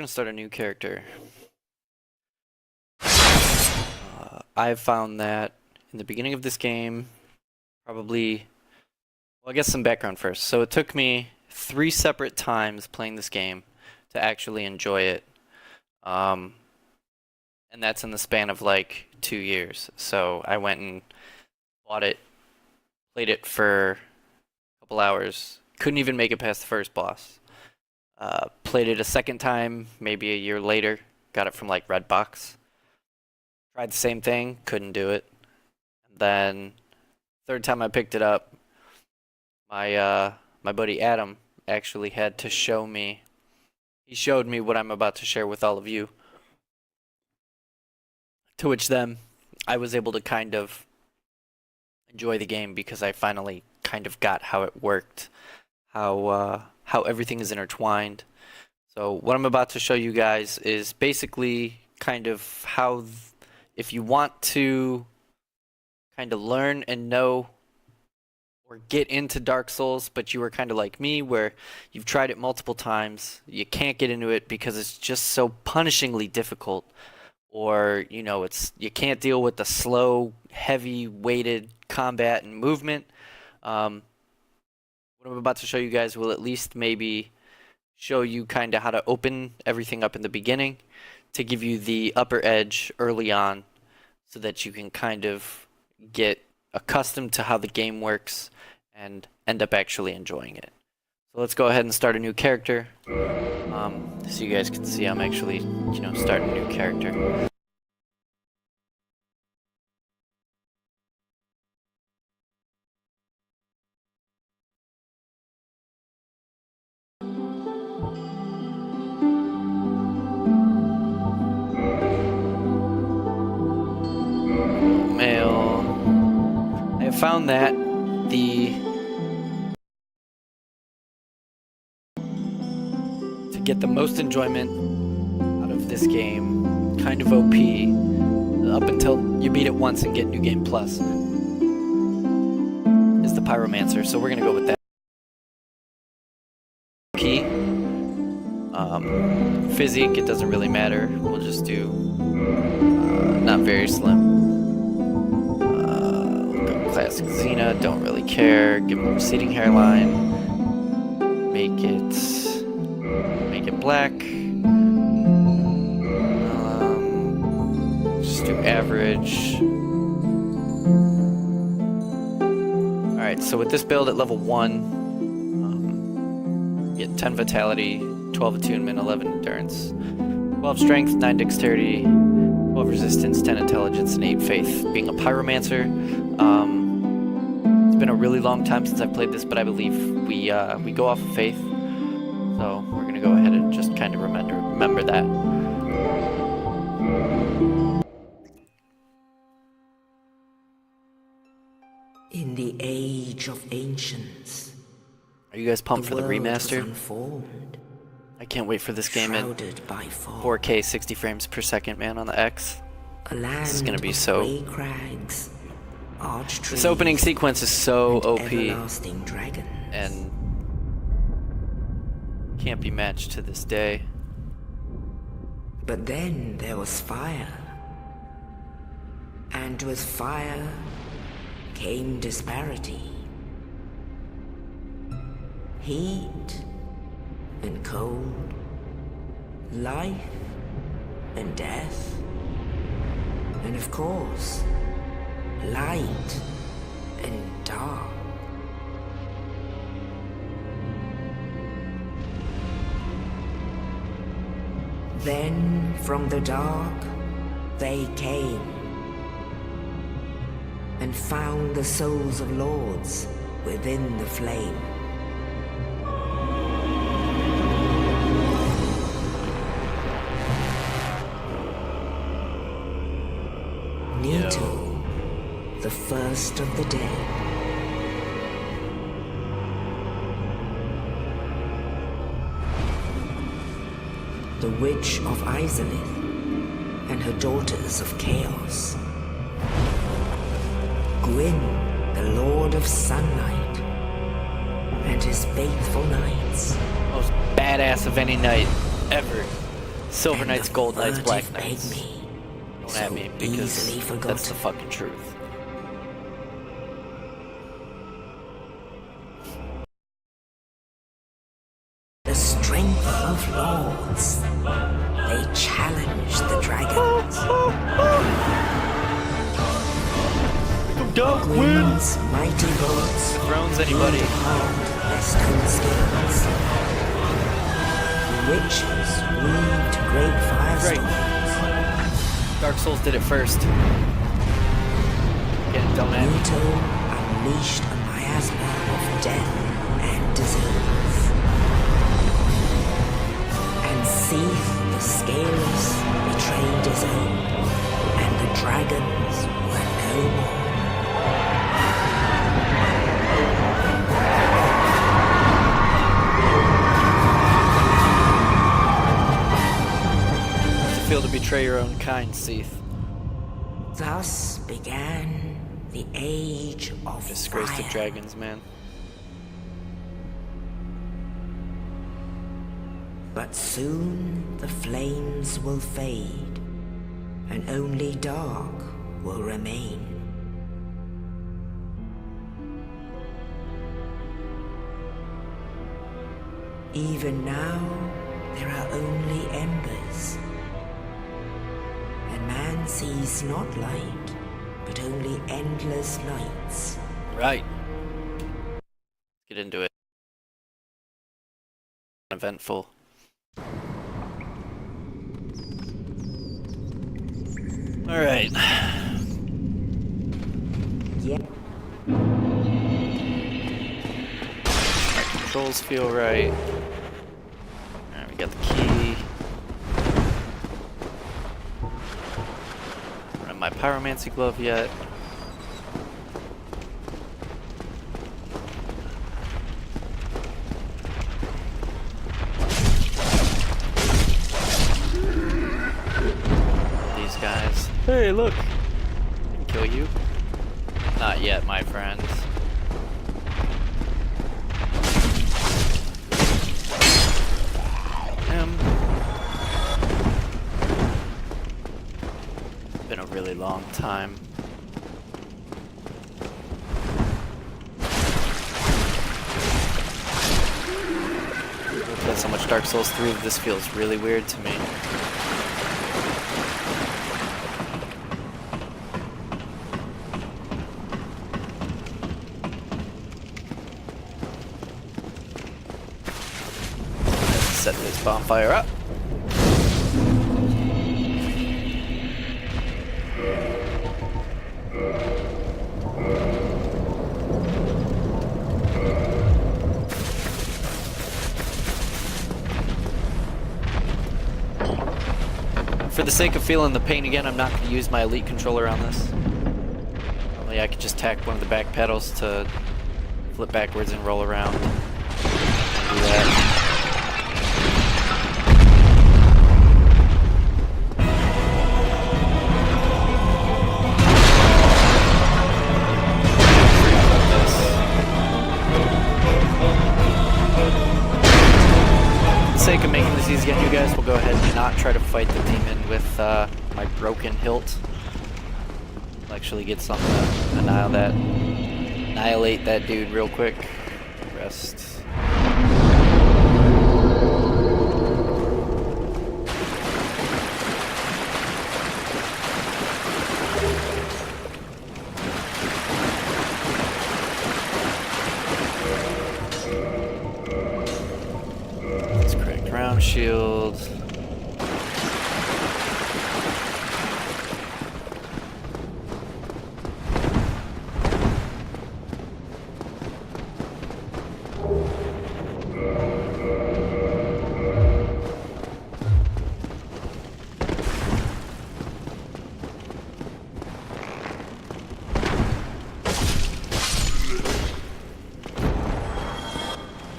gonna start a new character. I've found that in the beginning of this game, probably, well, I guess some background first. So it took me 3 separate times playing this game to actually enjoy it. And that's in the span of like 2 years. So I went and bought it, played it for a couple hours, couldn't even make it past the first boss. Played it a second time, maybe a year later, got it from like Redbox. Tried the same thing, couldn't do it. And then third time I picked it up, my buddy Adam actually had to show me. He showed me what I'm about to share with all of you. To which then I was able to kind of enjoy the game because I finally kind of got how it worked, how everything is intertwined. So what I'm about to show you guys is basically kind of how, if you want to kind of learn and know or get into Dark Souls, but you were kind of like me where you've tried it multiple times, you can't get into it because it's just so punishingly difficult, or you can't deal with the slow, heavy weighted combat and movement. What I'm about to show you guys will at least maybe show you kind of how to open everything up in the beginning to give you the upper edge early on so that you can kind of get accustomed to how the game works and end up actually enjoying it. So let's go ahead and start a new character. So you guys can see I'm actually, starting a new character. Male. I have found that to get the most enjoyment out of this game, kind of OP, up until you beat it once and get New Game Plus, is the Pyromancer. So we're gonna go with that. Key. Physique, it doesn't really matter. We'll just do not very slim. Classic Xena, don't really care. Give him a receding hairline. Make it black. Just do average. Alright, so with this build at level 1, get 10 vitality, 12 attunement, 11 endurance, 12 strength, 9 dexterity, 12 resistance, 10 intelligence, and 8 faith. Being a pyromancer, it's been a really long time since I've played this, but I believe we go off of faith. So we're gonna go ahead and just kind of remember that. In the age of ancients, are you guys pumped for the remaster? Unformed, I can't wait for this game in by fog, 4K 60 frames per second, man, on the X. a land This is gonna be of so. grey crags, arch trees, This opening sequence is so and OP everlasting dragons. and can't be matched to this day. But then there was fire, and with fire came disparity, heat and cold, life and death, and of course, light and dark. Then from the dark they came and found the souls of lords within the flame. Nito, the first of the dead. The Witch of Izalith and her daughters of Chaos. Gwyn, the Lord of Sunlight, and his faithful knights. Most badass of any knight ever. Silver and Knights, the Gold Knights, Black furtive Knights. pygmy, Don't so at me, because easily forgotten. that's the fucking truth. The strength of lords. They challenge the dragons. Don't win! Gwyn's mighty lords Thrones, anybody? hold their stone skills. Witches weaved great firestorms. Dark Souls did it first. Again, don't at me. Muto unleashed a miasma of death and disease. And Seath the Scaleless betrayed his own, and the dragons were no more. How's it feel to betray your own kind, Seath? Thus began the age of Disgrace to fire. dragons, man. But soon the flames will fade, and only dark will remain. Even now, there are only embers, and man sees not light, but only endless nights. Right. Let's get into it. Eventful. Alright. Yeah. Controls feel right. Alright, we got the key. Don't have my pyromancy glove yet. These guys. Hey, look! I can kill you. Not yet, my friends. Been a really long time. I've played so much Dark Souls 3 that this feels really weird to me. Set this bonfire up. For the sake of feeling the pain again, I'm not going to use my Elite controller on this. Only I could just tack one of the back pedals to flip backwards and roll around. Do that. For the sake of making this easy on you guys, we'll go ahead and not try to fight the demon with my broken hilt. I'll actually get something to annihilate that dude real quick. Rest. Let's crack ground shield.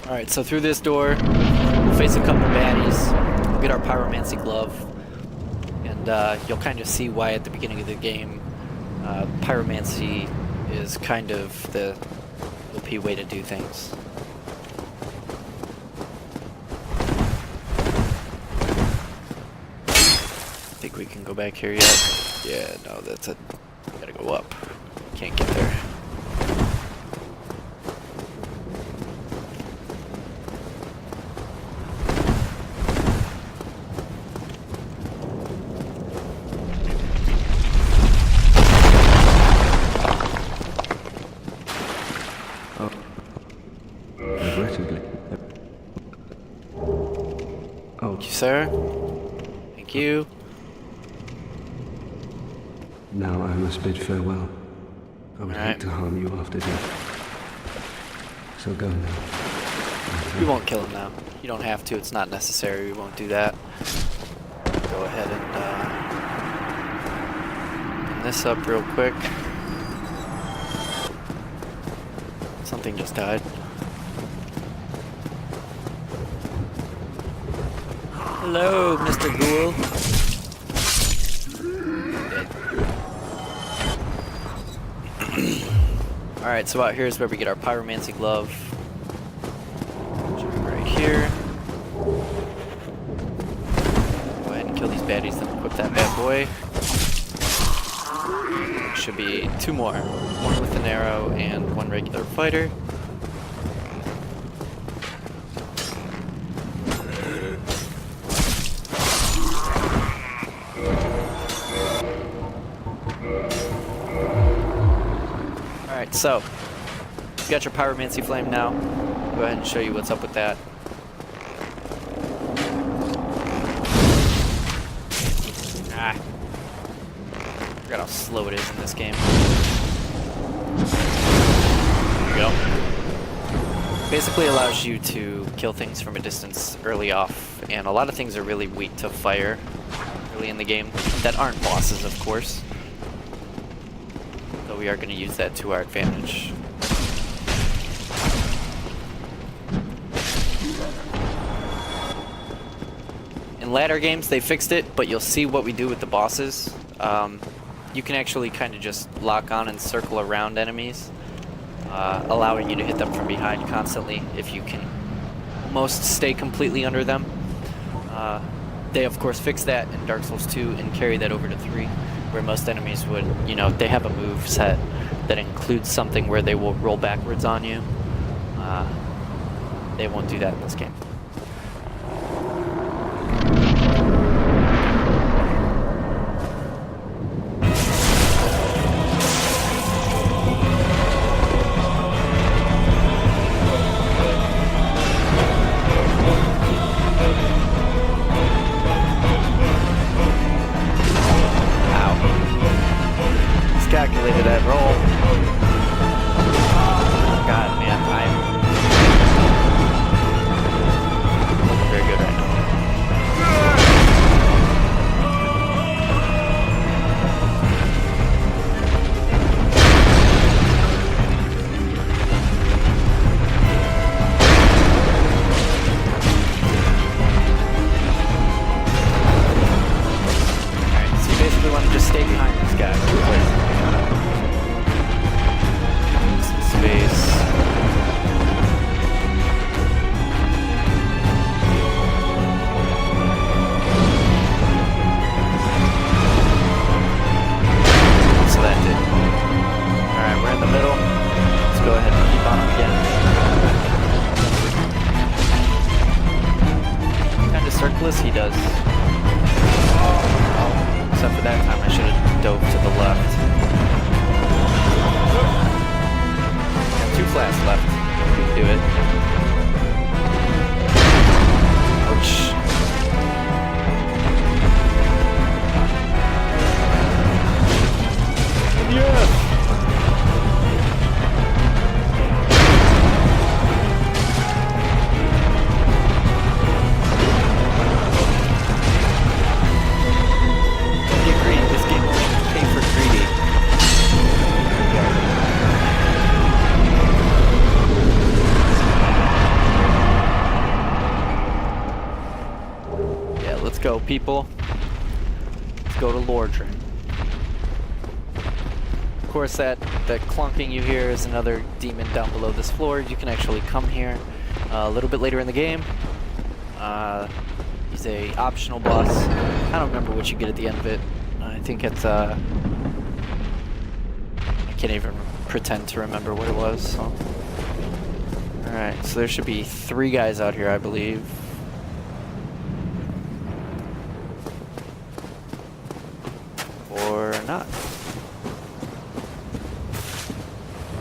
Alright, so through this door, we'll face a couple baddies, we'll get our pyromancy glove, and you'll kind of see why at the beginning of the game, pyromancy is kind of the OP way to do things. think we can go back here yet. Yeah, no, that's a... Gotta go up. Can't get there. Regrettably. Oh, Thank you, sir. Thank you. now I must bid farewell. I would Alright. hate to harm you after death. So go now. We won't kill him now. You don't have to. It's not necessary. We won't do that. Go ahead and pin this up real quick. Something just died. Hello, Mr. Ghoul. Dead. Alright, so out here is where we get our pyromancy glove. Should be right here. Go ahead and kill these baddies, then equip that bad boy. Should be 2 more. 1 with an arrow and 1 regular fighter. Alright, so you got your pyromancy flame now. Go ahead and show you what's up with that. Ah. Forgot how slow it is in this game. There we go. Basically allows you to kill things from a distance early off, and a lot of things are really weak to fire early in the game that aren't bosses, of course. So we are going to use that to our advantage. In latter games, they fixed it, but you'll see what we do with the bosses. You can actually kind of just lock on and circle around enemies, allowing you to hit them from behind constantly if you can almost stay completely under them. They, of course, fixed that in Dark Souls 2 and carry that over to 3, where most enemies would, you know, they have a move set that includes something where they will roll backwards on you. They won't do that in this game. Calculated that roll. God, man, I'm looking very good right now. Alright, so you basically want to just stay behind this guy real quick. Space. So that did. Alright, we're in the middle. Let's go ahead and keep on him again. Kind of circless he does. Except for that time I should have dove to the left. 2 flasks left. We can do it. Ouch. Yeah! You agree, this game will pay for greedy. Let's go, people. Let's go to Lordran. Of course, that clunking you hear is another demon down below this floor. You can actually come here a little bit later in the game. He's a optional boss. I don't remember what you get at the end of it. I think it's I can't even pretend to remember what it was. So. Alright, so there should be 3 guys out here, I believe. Or not.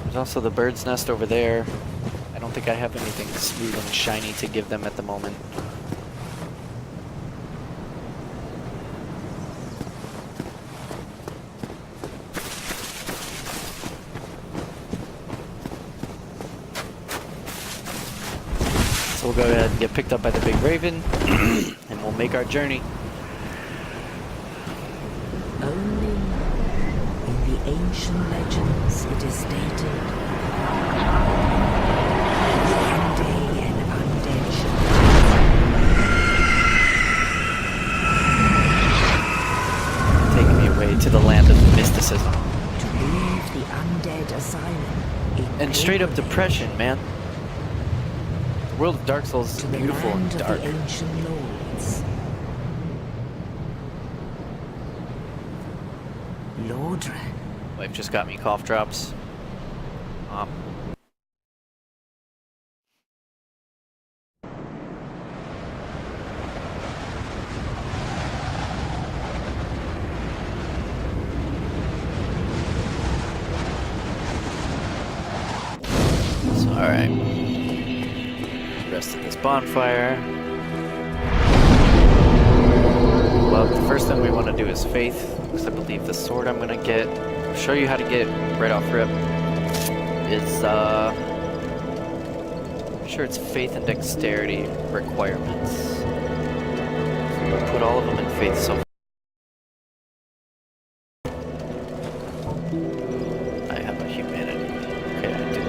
There's also the bird's nest over there. I don't think I have anything smooth and shiny to give them at the moment. So we'll go ahead and get picked up by the big raven, and we'll make our journey. Only in the ancient legends it is stated one day an undead shall Taking me away to the land of mysticism. to leave the undead asylum in And straight up pilgrimage depression, man. The world of Dark Souls is to the beautiful and land dark. of the ancient lords. Lordran. Wife just got me cough drops. So, alright. Rest of this bonfire. Well, the first thing we want to do is faith, because I believe the sword I'm gonna get, show you how to get right off rip, is I'm sure it's faith and dexterity requirements. So we'll put all of them in faith so far. I have a humanity. Okay, I do.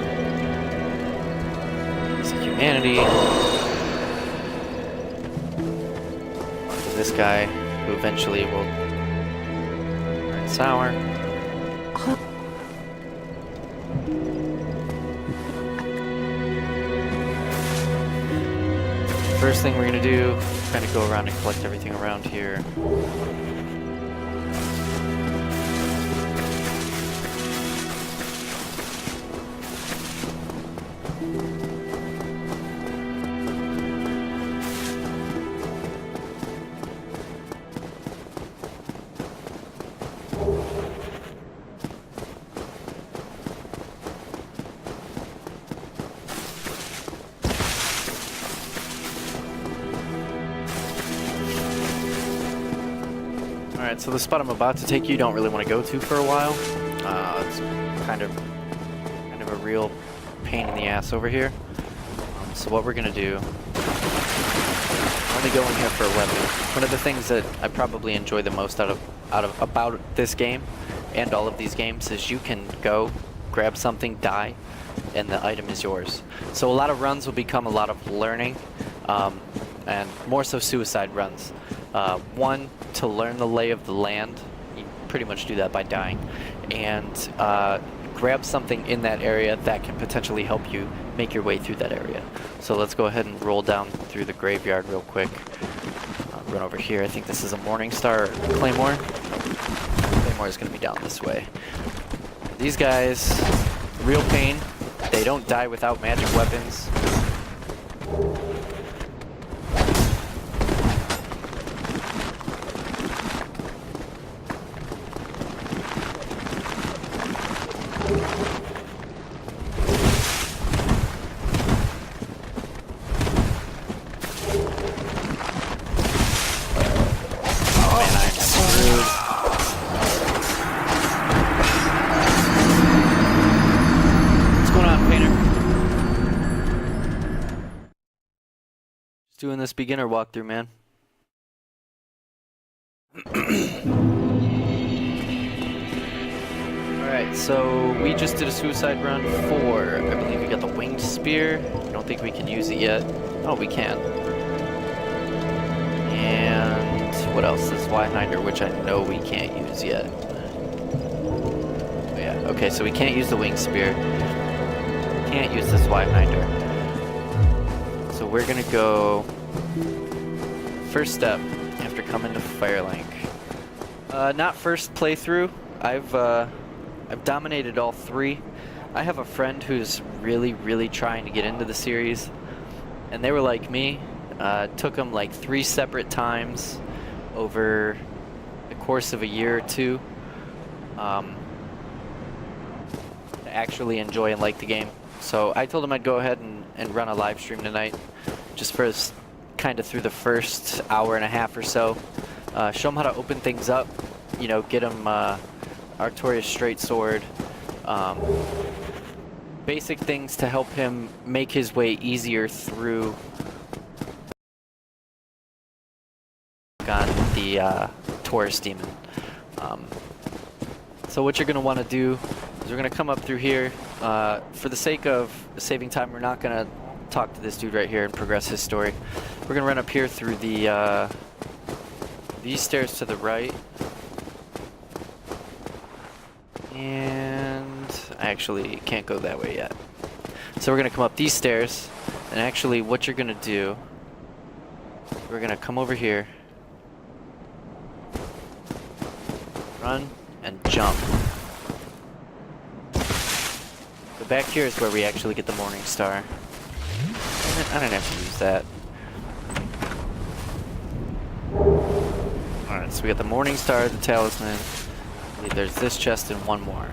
It's a humanity. Onto this guy, who eventually will turn sour. First thing we're gonna do, kind of go around and collect everything around here. Alright, so the spot I'm about to take you don't really want to go to for a while. It's kind of a real pain in the ass over here. So what we're gonna do, only going here for a weapon. One of the things that I probably enjoy the most about this game and all of these games is you can go, grab something, die, and the item is yours. So a lot of runs will become a lot of learning, and more so suicide runs. One, to learn the lay of the land. You pretty much do that by dying. And grab something in that area that can potentially help you make your way through that area. So let's go ahead and roll down through the graveyard real quick. Run over here. I think this is a Morning Star Claymore. Claymore is going to be down this way. These guys, real pain. They don't die without magic weapons. Doing this beginner walkthrough, man. Alright, so we just did a suicide run for, I believe we got the winged spear. I don't think we can use it yet. Oh, we can. And what else? This Zweihander, which I know we can't use yet. Oh, yeah, okay, so we can't use the winged spear. Can't use this Zweihander. So we're gonna go first step after coming to Firelink. Not first playthrough. I've dominated all 3. I have a friend who's really trying to get into the series, and they were like me. Took them like 3 separate times over the course of a year or 2 to actually enjoy and like the game. So I told him I'd go ahead and run a live stream tonight, just for kind of through the first hour and a half or so. Show him how to open things up, you know, get him Artorias Straight Sword. Basic things to help him make his way easier through on the Taurus Demon. So what you're going to want to do is we're going to come up through here. For the sake of saving time, we're not going to talk to this dude right here and progress his story. We're going to run up here through the these stairs to the right. And I actually can't go that way yet. So we're going to come up these stairs, and actually what you're going to do, we're going to come over here, run, and jump. So back here is where we actually get the Morning Star. I don't have to use that. Alright, so we got the Morning Star, the Talisman. I believe there's this chest and one more.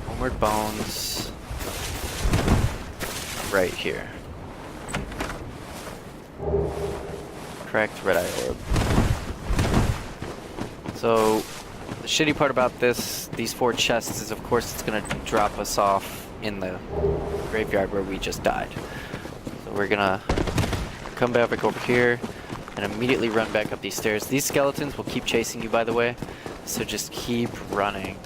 Homeward Bones. Right here. Correct, Red Eye Orb. So, the shitty part about these 4 chests is, of course, it's going to drop us off in the graveyard where we just died. So we're going to come back over here and immediately run back up these stairs. These skeletons will keep chasing you, by the way, so just keep running.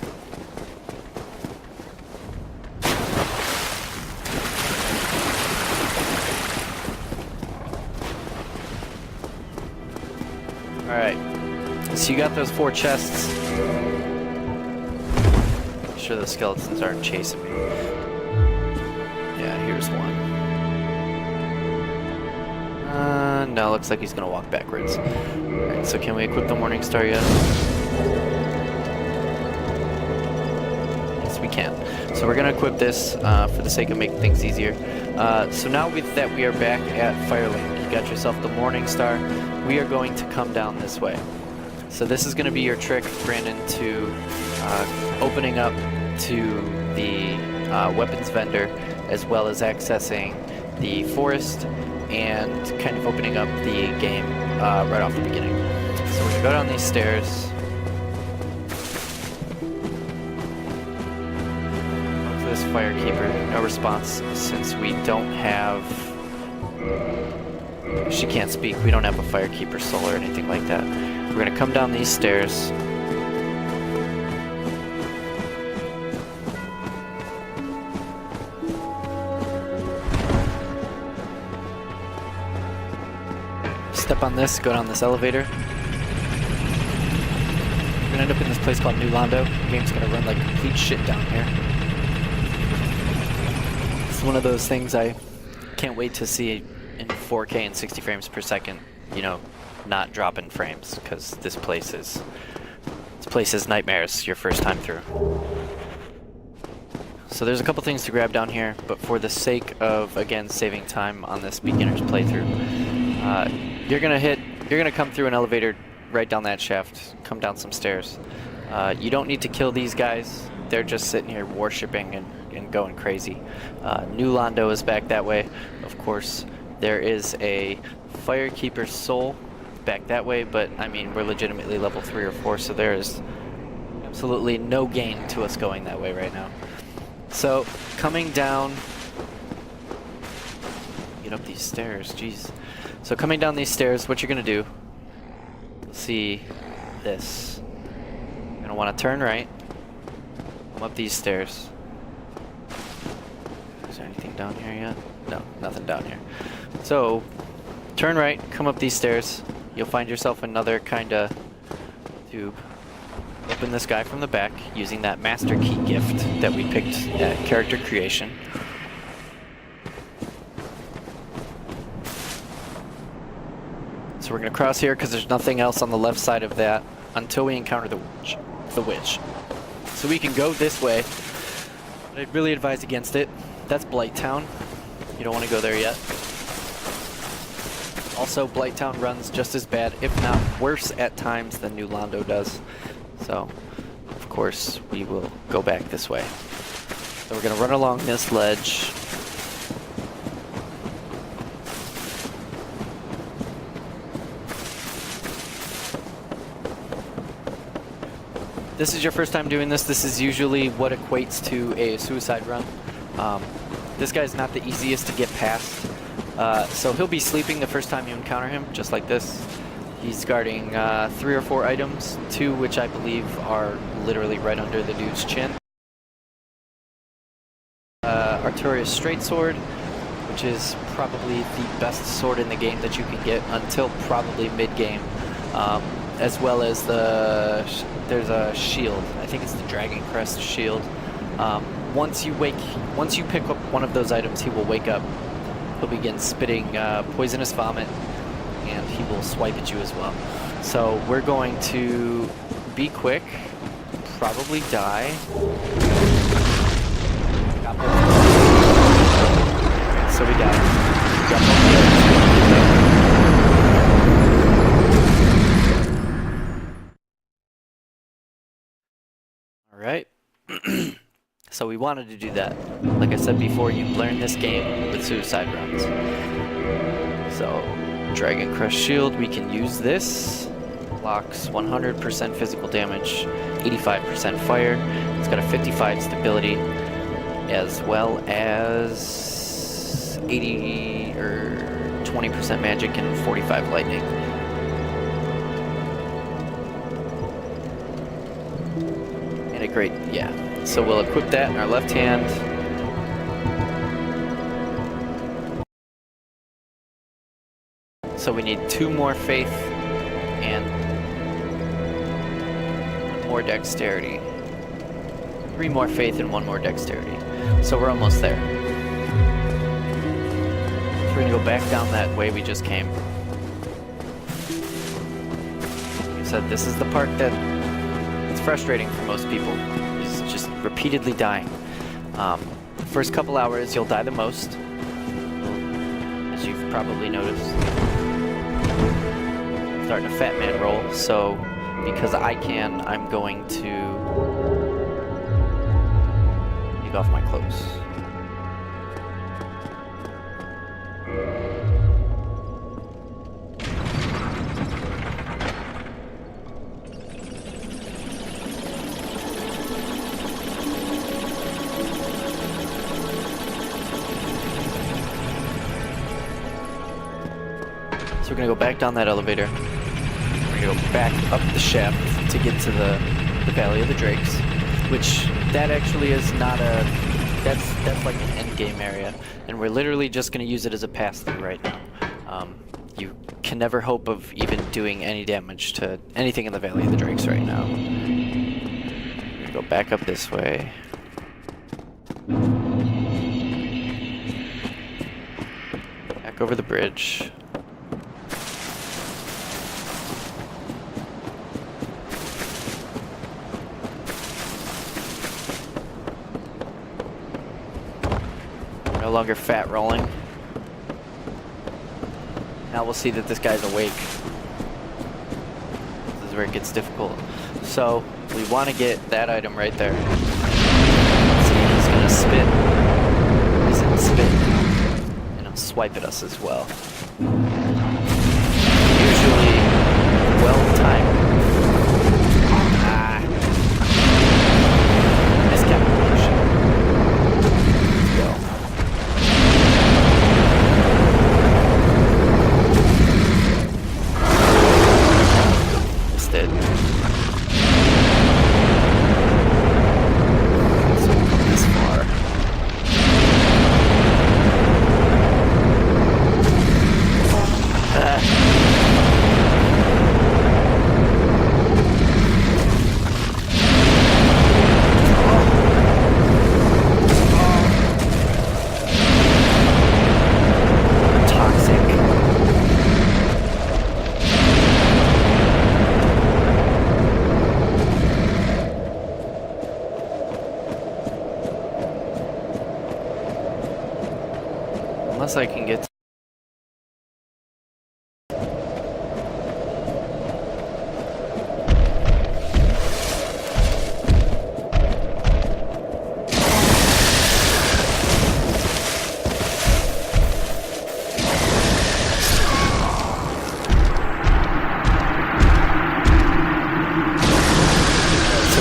Alright, so you got those 4 chests. Make sure the skeletons aren't chasing me. Yeah, here's one. No, looks like he's gonna walk backwards. Alright, so can we equip the Morning Star yet? Yes, we can. So we're gonna equip this for the sake of making things easier. So now that we are back at Firelink, you got yourself the Morning Star, we are going to come down this way. So this is gonna be your trick, Brandon, to opening up to the weapons vendor, as well as accessing the forest and kind of opening up the game right off the beginning. So we're gonna go down these stairs. Look for this Firekeeper. No response since we don't have... She can't speak. We don't have a Firekeeper soul or anything like that. We're gonna come down these stairs. Step on this, go down this elevator. We're gonna end up in this place called New Londo. The game's gonna run like complete shit down here. It's one of those things I can't wait to see in 4K and 60 frames per second, you know, not dropping frames, because this place is nightmares your first time through. So there's a couple things to grab down here, but for the sake of, again, saving time on this beginner's playthrough, you're gonna come through an elevator right down that shaft, come down some stairs. You don't need to kill these guys. They're just sitting here worshipping and going crazy. New Londo is back that way. Of course, there is a Firekeeper soul back that way, but I mean, we're legitimately level 3 or 4, so there is absolutely no gain to us going that way right now. So, coming down... Get up these stairs, jeez. So coming down these stairs, what you're going to do, you'll see this. You're going to want to turn right, come up these stairs. Is there anything down here yet? No, nothing down here. So, turn right, come up these stairs. You'll find yourself another kind of tube. Open this guy from the back using that master key gift that we picked at character creation. So we're gonna cross here because there's nothing else on the left side of that until we encounter the witch. So we can go this way, but I'd really advise against it. That's Blighttown. You don't want to go there yet. Also, Blighttown runs just as bad, if not worse at times than New Londo does. So, of course, we will go back this way. So we're gonna run along this ledge. This is your first time doing this. This is usually what equates to a suicide run. This guy's not the easiest to get past. So he'll be sleeping the first time you encounter him, just like this. He's guarding 3 or 4 items, 2 which I believe are literally right under the dude's chin. Arturia's straight sword, which is probably the best sword in the game that you can get until probably mid-game. As well as there's a shield. I think it's the Dragon Crest shield. Once you pick up one of those items, he will wake up. He'll begin spitting poisonous vomit, and he will swipe at you as well. So we're going to be quick, probably die. So we got it. Alright. So we wanted to do that. Like I said before, you learn this game with suicide runs. So, Dragon Crest Shield, we can use this. Blocks 100% physical damage, 85% fire. It's got a 55 stability, as well as 80 or 20% magic and 45 lightning. And a great, yeah. So we'll equip that in our left hand. So we need 2 more faith and 1 more dexterity. 3 more faith and 1 more dexterity. So we're almost there. So we're gonna go back down that way we just came. Like I said, this is the part that it's frustrating for most people. Is just repeatedly dying. First couple hours you'll die the most, as you've probably noticed. Starting a fat man roll, so because I can, I'm going to take off my clothes. So we're gonna go back down that elevator. We're gonna go back up the shaft to get to the Valley of the Drakes, which that actually is not a, that's like an end game area, and we're literally just gonna use it as a pass through right now. You can never hope of even doing any damage to anything in the Valley of the Drakes right now. We're gonna go back up this way. Back over the bridge. No longer fat rolling. Now we'll see that this guy's awake. This is where it gets difficult. So we want to get that item right there. See, he's gonna spit. He's gonna spit, and he'll swipe at us as well. Usually, well timed. Miscalculation. Let's go. Unless I can get... So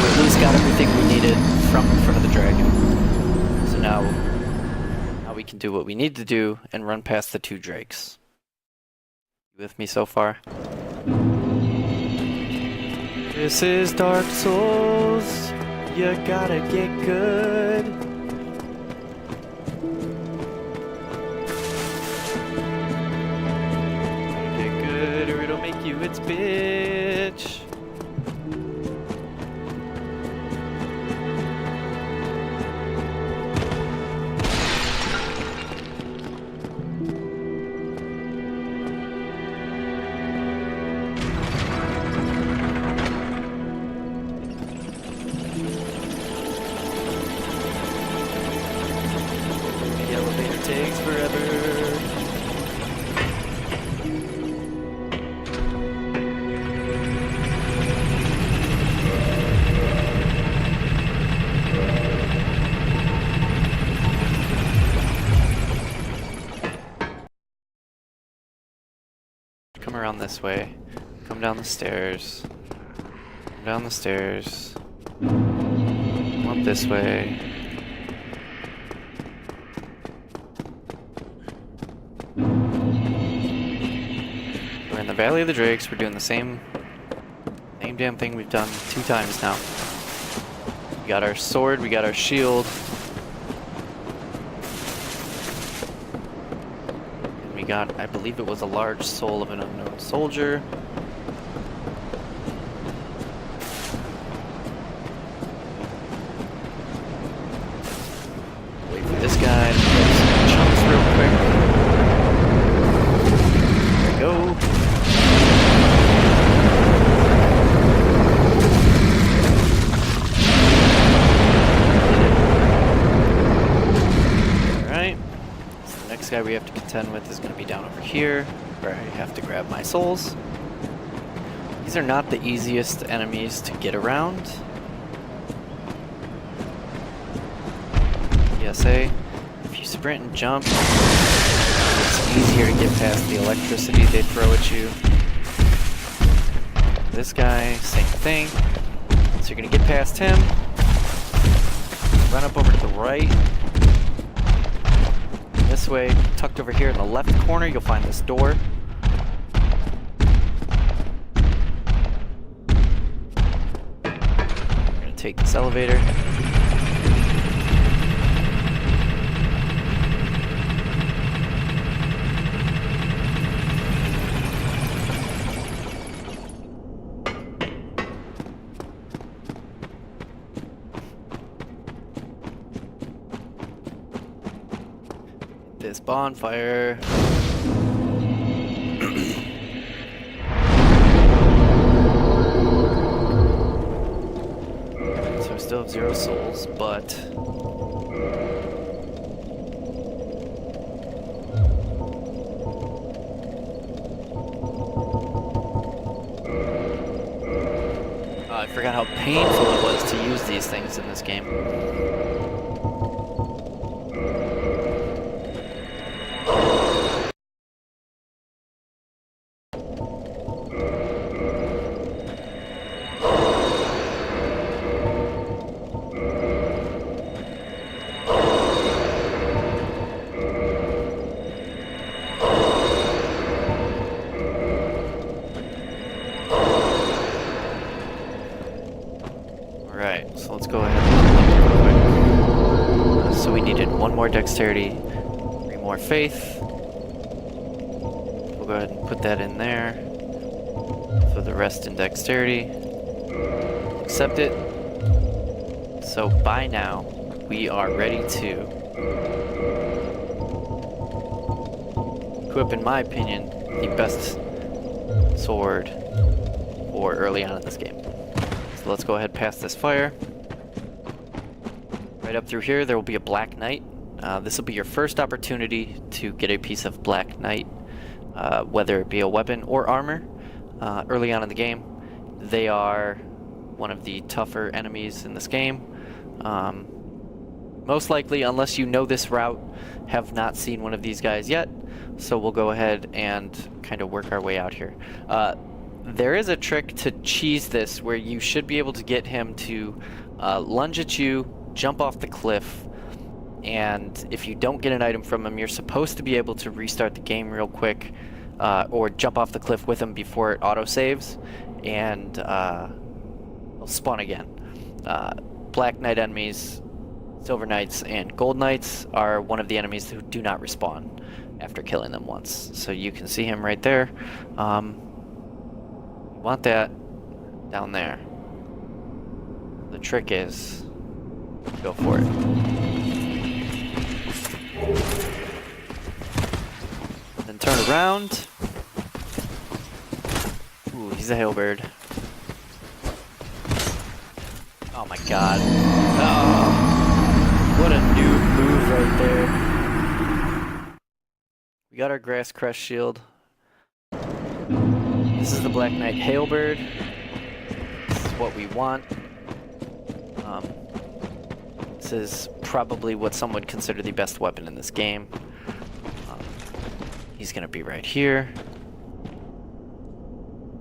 we at least got everything we needed from in front of the dragon. So now we can do what we need to do and run past the 2 drakes. You with me so far? This is Dark Souls. You gotta get good. Get good or it'll make you its bitch. The elevator takes forever. Come around this way. Come down the stairs. Come down the stairs. Come up this way. We're in the Valley of the Drakes. We're doing the same damn thing we've done 2 times now. We got our sword, we got our shield. And we got, I believe it was a large soul of an unknown soldier. Wait for this guy to get some chunks real quick. There we go. Alright. So the next guy we have to contend with is going to be down over here, where I have to grab my souls. These are not the easiest enemies to get around. PSA, if you sprint and jump, it's easier to get past the electricity they throw at you. This guy, same thing. So you're gonna get past him, run up over to the right. This way, tucked over here in the left corner, you'll find this door. We're gonna take this elevator. This bonfire. So we still have 0 souls, but I forgot how painful it was to use these things in this game. Alright, so let's go ahead and look real quick. So we needed 1 more dexterity, 3 more faith. We'll go ahead and put that in there. So the rest in dexterity. Accept it. So by now, we are ready to equip, in my opinion, the best sword for early on in this game. So let's go ahead past this fire. Right up through here, there will be a Black Knight. This will be your first opportunity to get a piece of Black Knight, whether it be a weapon or armor, early on in the game. They are one of the tougher enemies in this game. Most likely, unless you know this route, have not seen one of these guys yet, so we'll go ahead and kind of work our way out here. There is a trick to cheese this where you should be able to get him to lunge at you, jump off the cliff, and if you don't get an item from him, you're supposed to be able to restart the game real quick, or jump off the cliff with him before it autosaves, and he'll spawn again. Black Knight enemies, Silver Knights, and Gold Knights are one of the enemies who do not respawn after killing them once. So you can see him right there. You want that down there. The trick is, go for it. Then turn around. Ooh, he's a Hailbird. Oh my god. Oh, what a noob move right there. We got our Grass Crest shield. This is the Black Knight Hailbird. This is what we want. This is probably what some would consider the best weapon in this game. He's gonna be right here.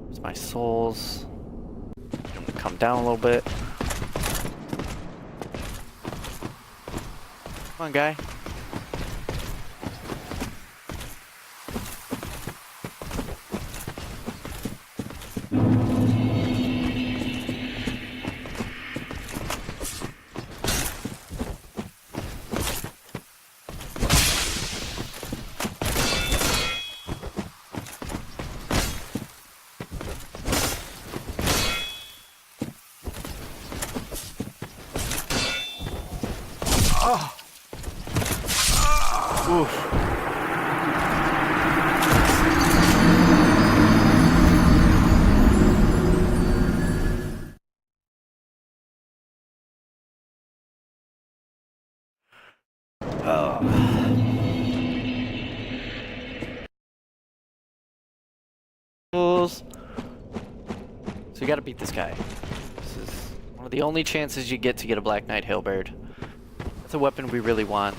There's my souls. I'm gonna come down a little bit. Come on, guy. Oh. Oof. So you gotta beat this guy. This is one of the only chances you get to get a Black Knight Hailbird. That's a weapon we really want.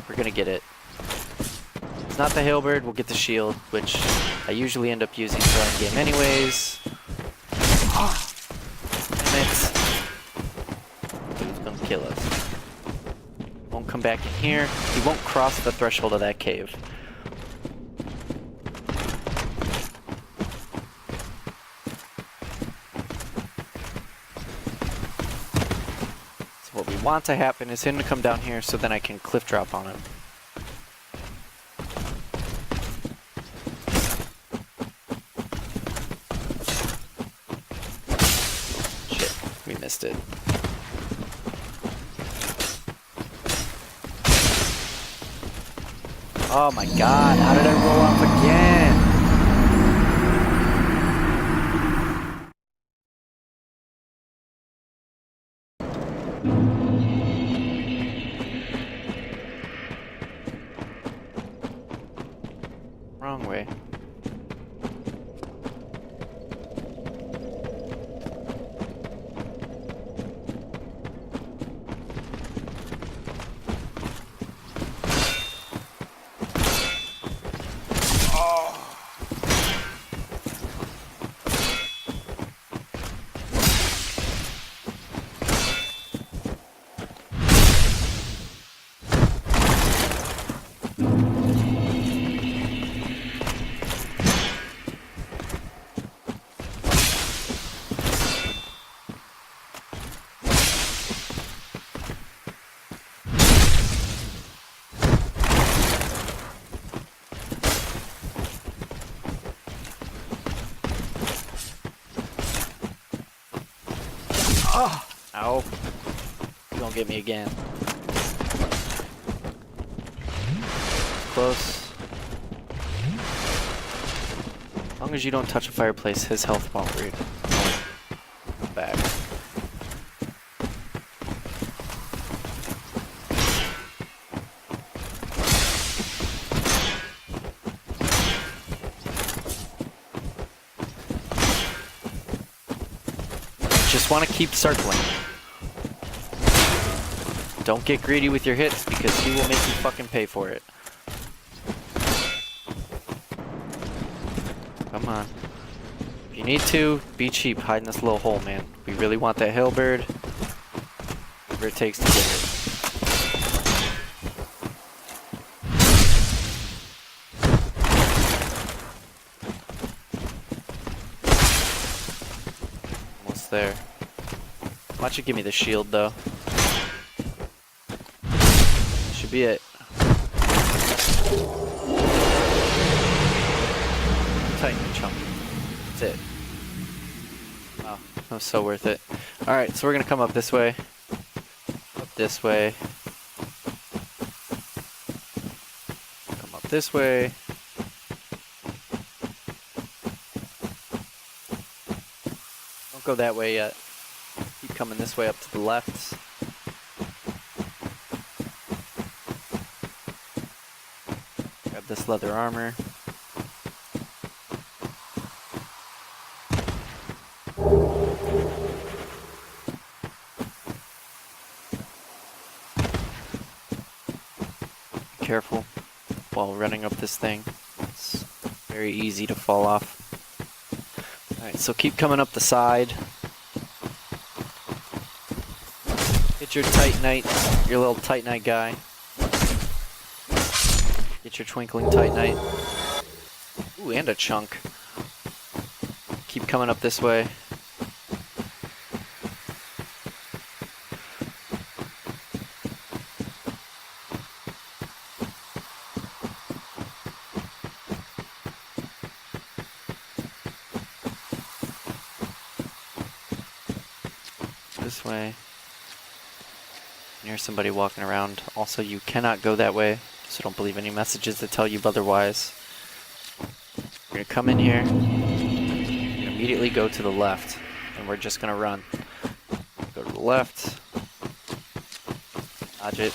We're gonna get it. If it's not the Hailbird, we'll get the shield, which I usually end up using for end game anyways. Oh, damn it. Dude's gonna kill us. Won't come back in here. He won't cross the threshold of that cave. What we want to happen is him to come down here so then I can cliff drop on him. Shit, we missed it. Oh my god, how did I roll off again? Wrong way. Oh! Ow. You won't get me again. Close. As long as you don't touch a fireplace, his health won't read. Back. just want to keep circling. Don't get greedy with your hits because he will make you fucking pay for it. Come on. If you need to, be cheap. Hide in this little hole, man. We really want that Hellbird. Whatever it takes to get it. Almost there. Watch it give me the shield, though. Should be it. Tighten the chunk. That's it. Wow, that was so worth it. Alright, so we're gonna come up this way. Up this way. Come up this way. Don't go that way yet. Keep coming this way up to the left. Grab this leather armor. Be careful while running up this thing. It's very easy to fall off. Alright, so keep coming up the side. Get your Titanite, your little Titanite guy. Get your twinkling Titanite. Ooh, and a chunk. Keep coming up this way. This way. Here's somebody walking around. Also, you cannot go that way, so don't believe any messages that tell you otherwise. You're gonna come in here, you're gonna immediately go to the left, and we're just gonna run. Go to the left, dodge it,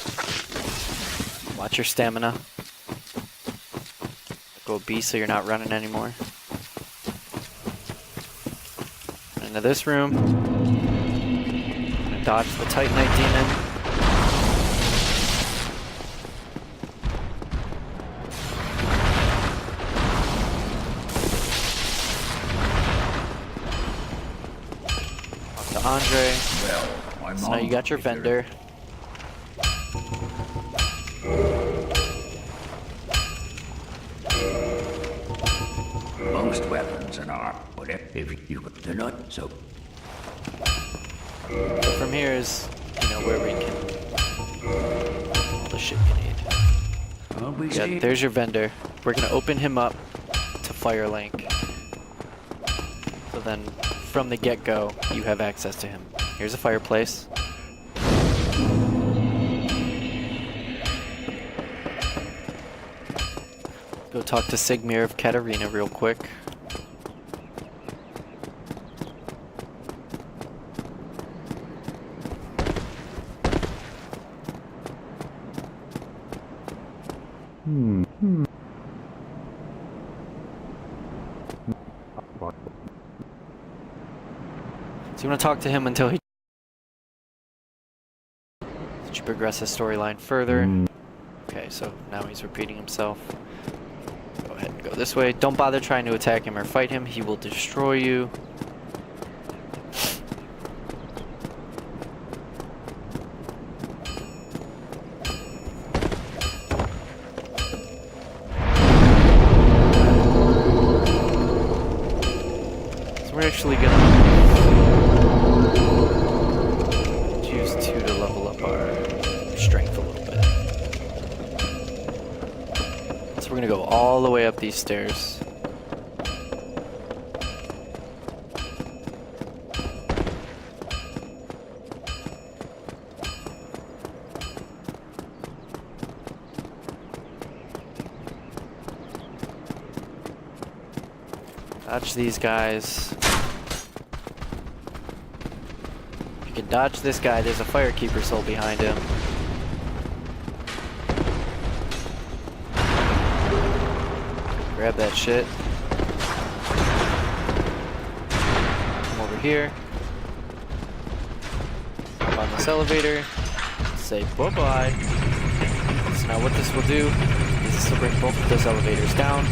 watch your stamina. Go B so you're not running anymore. Into this room, gonna dodge the Titanite demon. Andre. Well, So now you got your vendor. Most weapons and armor, but if you they're not so. So from here is, you know, where we can all the shit you need. Yeah, there's your vendor. We're gonna open him up to firelink. So then, from the get-go, you have access to him. Here's a fireplace. Go talk to Sigmir of Katarina real quick. So you want to talk to him until he... Did you progress the storyline further? Okay, so now he's repeating himself. Go ahead and go this way. Don't bother trying to attack him or fight him. He will destroy you. So we're actually gonna use 2 to level up our strength a little bit. So we're gonna go all the way up these stairs. Dodge these guys. If you can dodge this guy, there's a Firekeeper soul behind him. Grab that shit. Come over here. Hop on this elevator. Say bye-bye. So now what this will do is this will bring both of those elevators down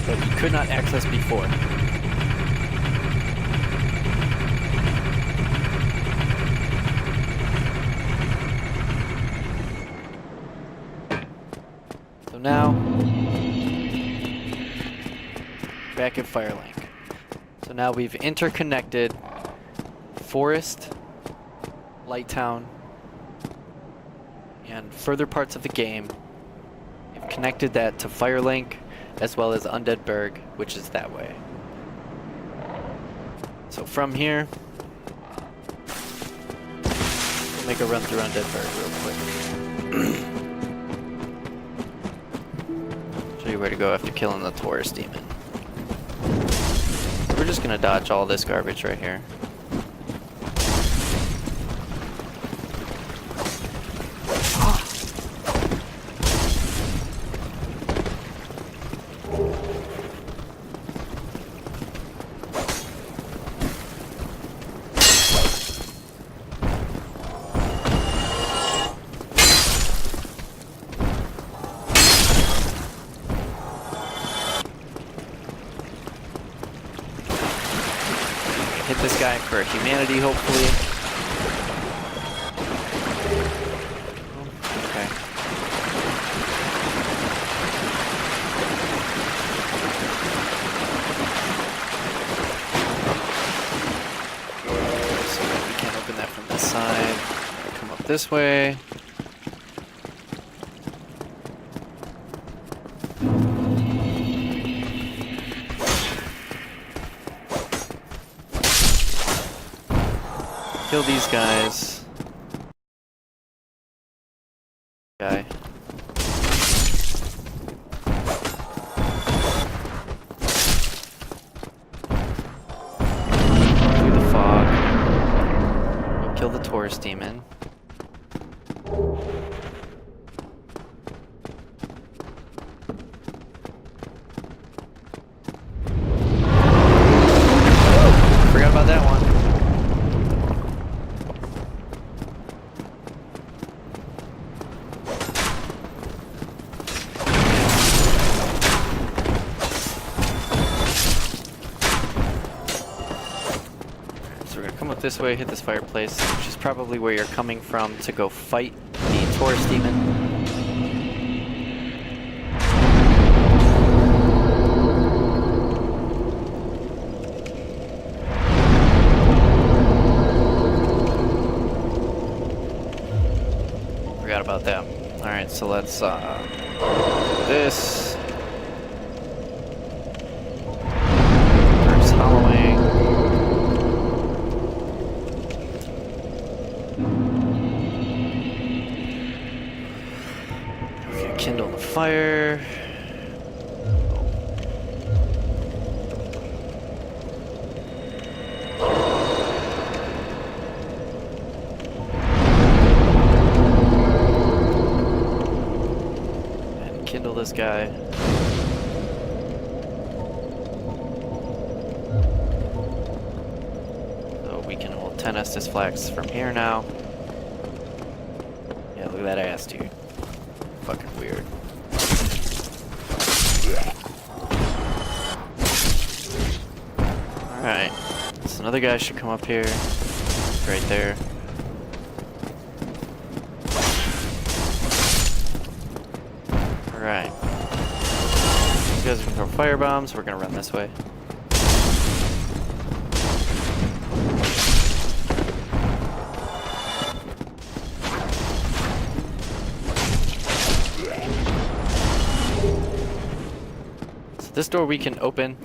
that you could not access before. So now, back at Firelink. So now we've interconnected Forest, Lighttown, and further parts of the game. We've connected that to Firelink as well as Undeadburg, which is that way. So from here, we'll make a run through Undeadburg real quick. Show you where to go after killing the Taurus demon. We're just gonna dodge all this garbage right here. Hit this guy for humanity, hopefully. Okay. So we can't open that from this side. Come up this way. Kill these guys. Guy. Through the fog. Go kill the Taurus demon. Forgot about that one. Come up this way, hit this fireplace, which is probably where you're coming from to go fight the Taurus demon. Forgot about that. Alright, so let's do this. First hollowing. Kindle the fire. And kindle this guy. So we can hold 10 Estus Flax from here now. Yeah, look at that ass, dude. Fucking weird. Alright. So another guy should come up here. Right there. Alright. You guys can throw fire bombs. We're gonna run this way. This door we can open.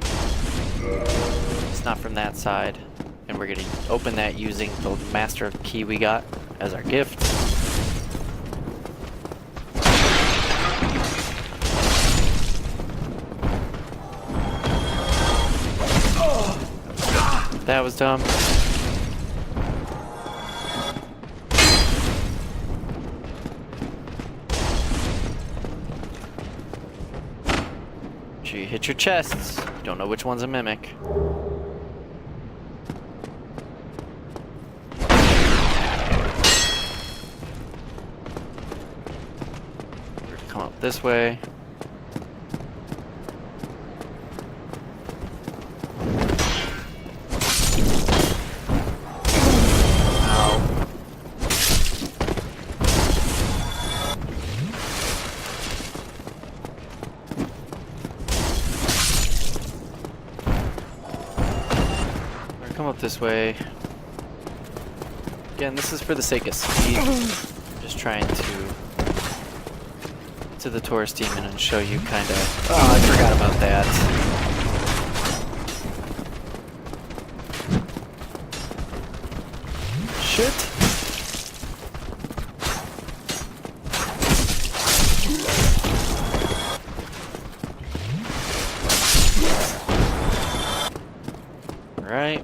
It's not from that side. And we're gonna open that using the master key we got as our gift. That was dumb. You hit your chests. You don't know which one's a mimic. this way. Ow. Come up this way. Again, this is for the sake of speed. I'm just trying to the tourist demon and show you kind of. Oh, I forgot about that. Shit. Alright.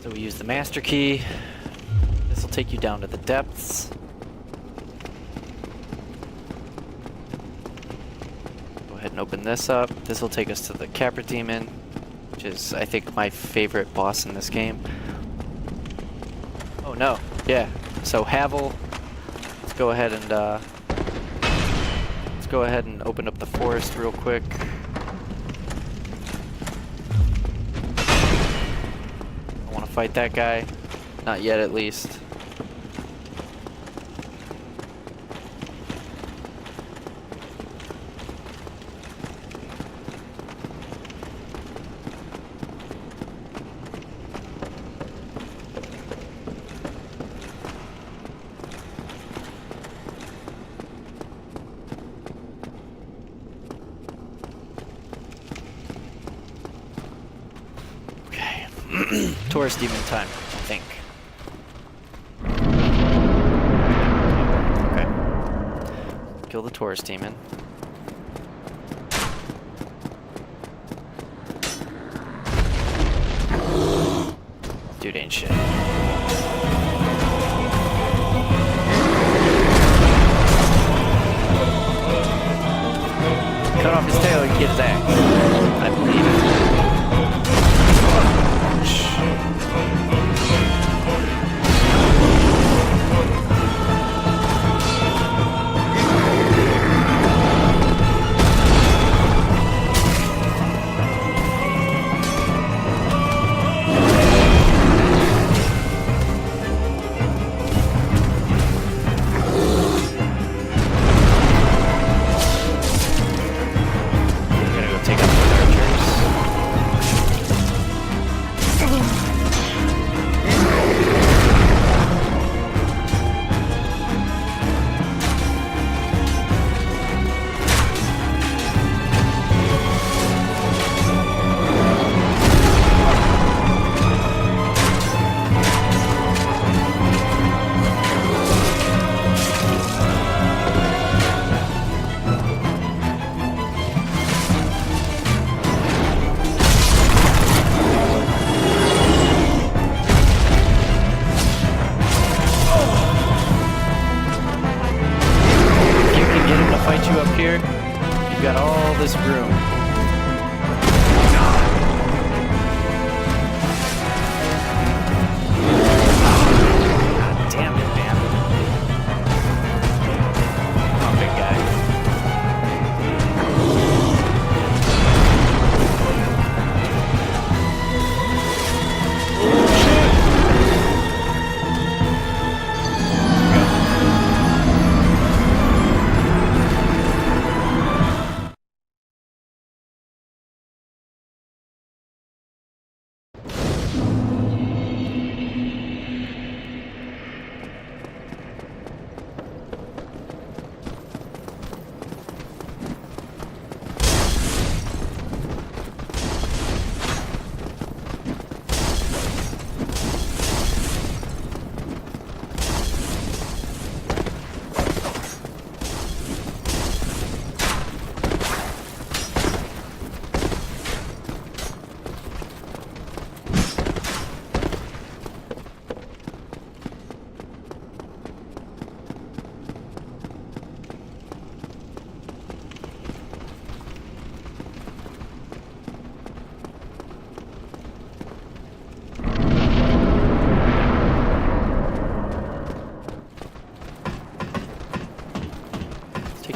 So we use the master key. This will take you down to the depths. Go ahead and open this up. This will take us to the Capra Demon, which is, I think, my favorite boss in this game. Oh no, yeah. So Havel, let's go ahead and open up the forest real quick. I want to fight that guy. Not yet, at least. Okay. Taurus demon time, I think. Okay. Kill the Taurus demon. Dude ain't shit. Cut off his tail and get his axe. I believe it. Take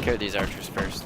care of these archers first.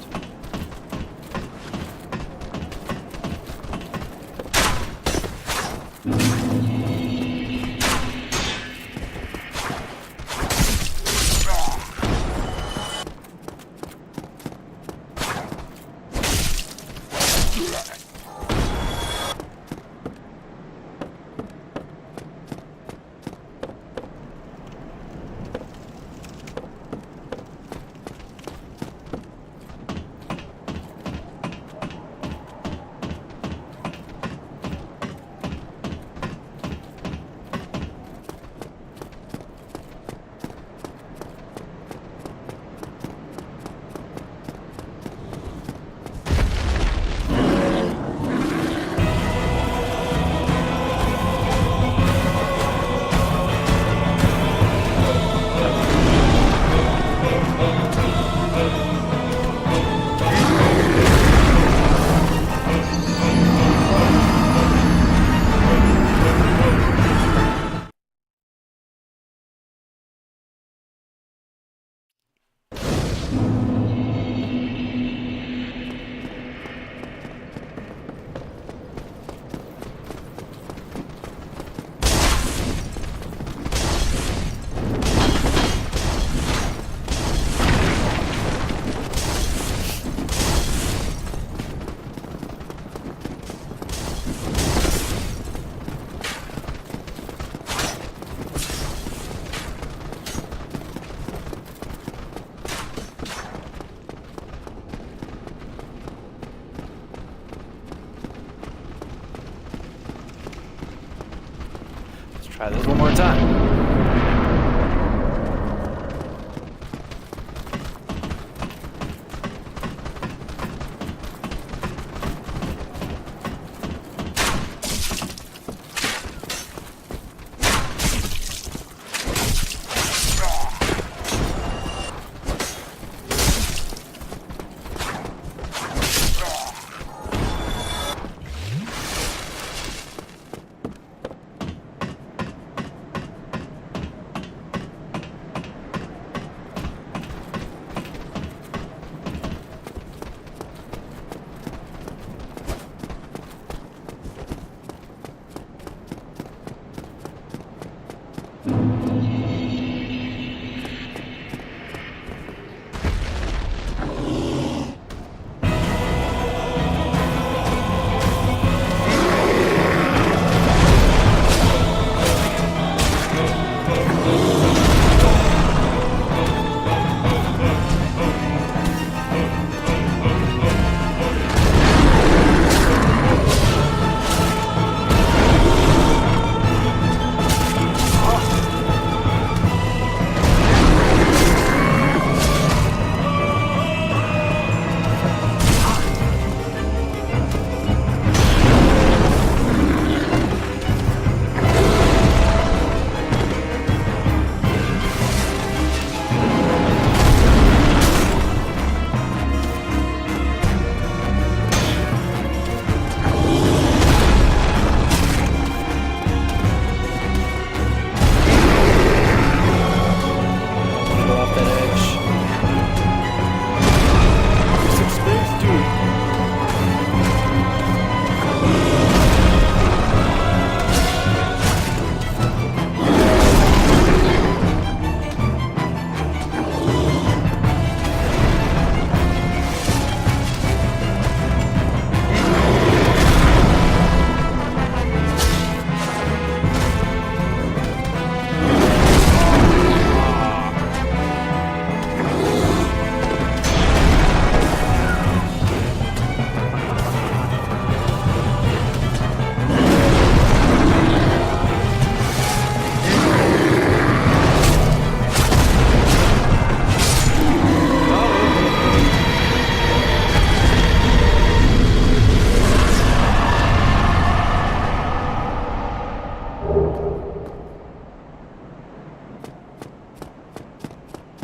Try this one more time.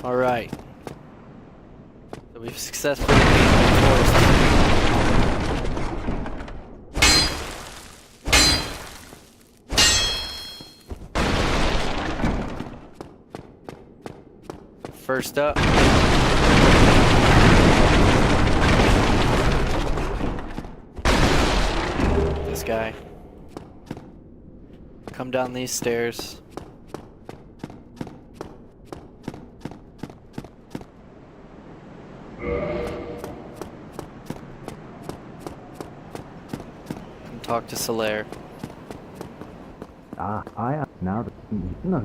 Alright. So we've successfully gained the forest. First up. guy. Come down these stairs. Come talk to Solaire. I am now the no.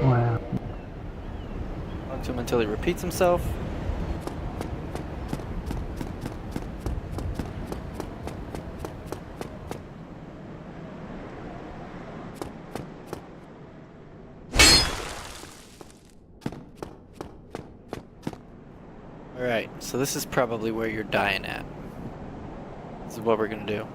Well, Talk to him until he repeats himself. Alright, so this is probably where you're dying at. This is what we're gonna do.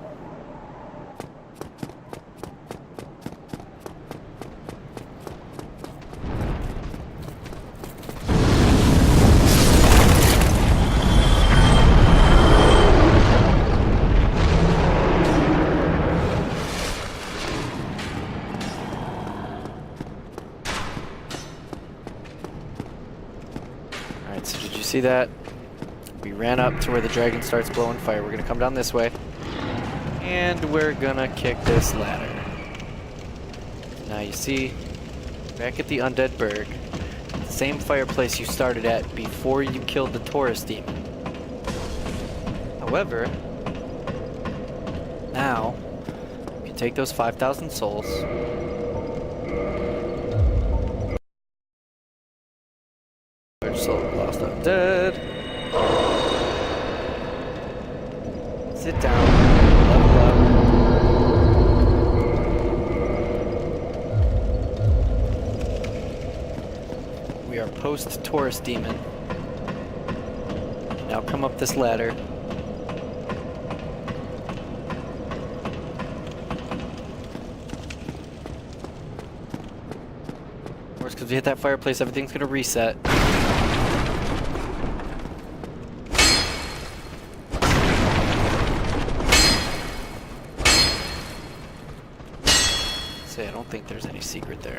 Alright, so did you see that? We ran up to where the dragon starts blowing fire. We're gonna come down this way. And we're gonna kick this ladder. Now you see, back at the Undead Burg, the same fireplace you started at before you killed the Taurus demon. However, now, you can take those 5,000 souls. Soul lost undead. Sit down. Level up. We are post Taurus demon. Now come up this ladder. Of course, because we hit that fireplace, everything's gonna reset. I don't think there's any secret there.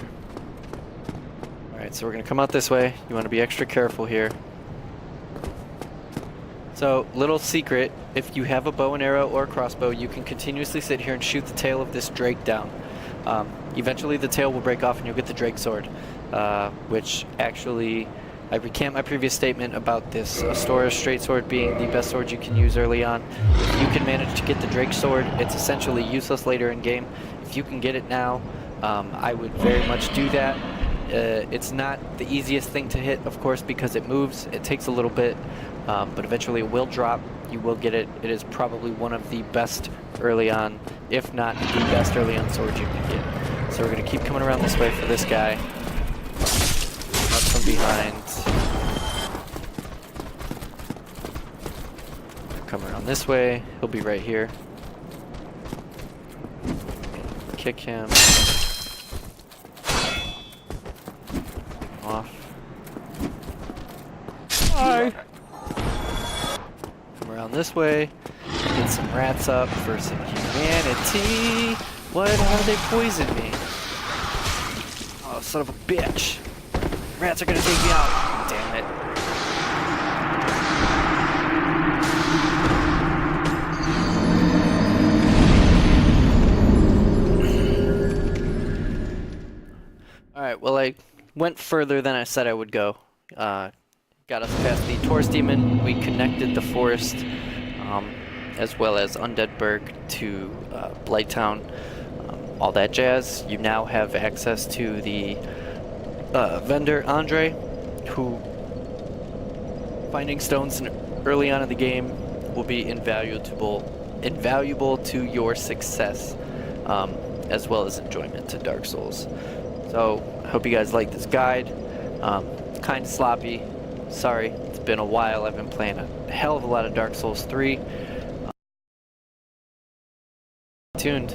Alright, so we're gonna come out this way. You want to be extra careful here. So, little secret, if you have a bow and arrow or a crossbow, you can continuously sit here and shoot the tail of this drake down. Eventually the tail will break off and you'll get the drake sword, which actually, I recant my previous statement about this Astora straight sword being the best sword you can use early on. If you can manage to get the drake sword, it's essentially useless later in game. If you can get it now, I would very much do that. It's not the easiest thing to hit, of course, because it moves. It takes a little bit, but eventually it will drop. You will get it. It is probably one of the best early on, if not the best early on sword you can get. So we're going to keep coming around this way for this guy. Up from behind. Come around this way. He'll be right here. Kick him. Off. Hi. Come around this way. Get some rats up for some humanity. What? How did they poison me? Oh, son of a bitch. Rats are gonna take me out. Damn it. Alright, well I went further than I said I would go. Got us past the Taurus demon, we connected the forest, as well as Undead Burg to Blighttown, all that jazz. You now have access to the vendor, Andre, who finding stones early on in the game will be invaluable to your success, as well as enjoyment to Dark Souls. So, I hope you guys like this guide. Kind of sloppy. Sorry, it's been a while. I've been playing a hell of a lot of Dark Souls 3. Tuned.